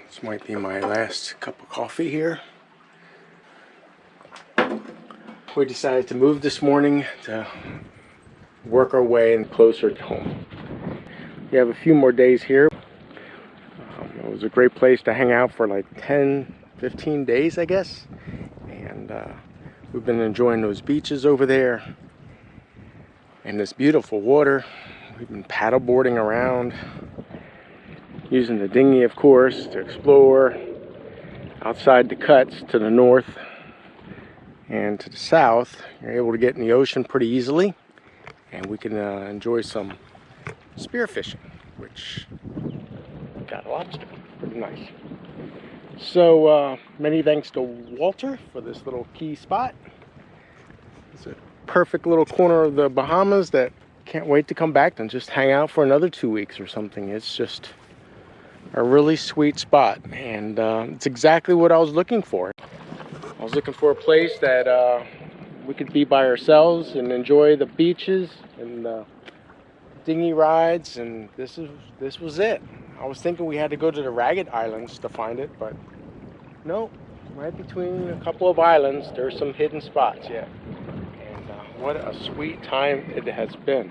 This might be my last cup of coffee here. We decided to move this morning to work our way in closer to home. We have a few more days here. It was a great place to hang out for like 10-15 days, I guess. And we've been enjoying those beaches over there and this beautiful water. We've been paddle boarding around, using the dinghy, of course, to explore outside the cuts to the north and to the south. You're able to get in the ocean pretty easily, and we can enjoy some spearfishing, which got a lobster. Pretty nice. So many thanks to Walter for this little key spot. It's a perfect little corner of the Bahamas that can't wait to come back and just hang out for another 2 weeks or something. It's just a really sweet spot, and it's exactly what I was looking for. I was looking for a place that we could be by ourselves and enjoy the beaches and dinghy rides, and this was it. I was thinking we had to go to the Ragged Islands to find it, but no, right between a couple of islands there's some hidden spots yet. And what a sweet time it has been.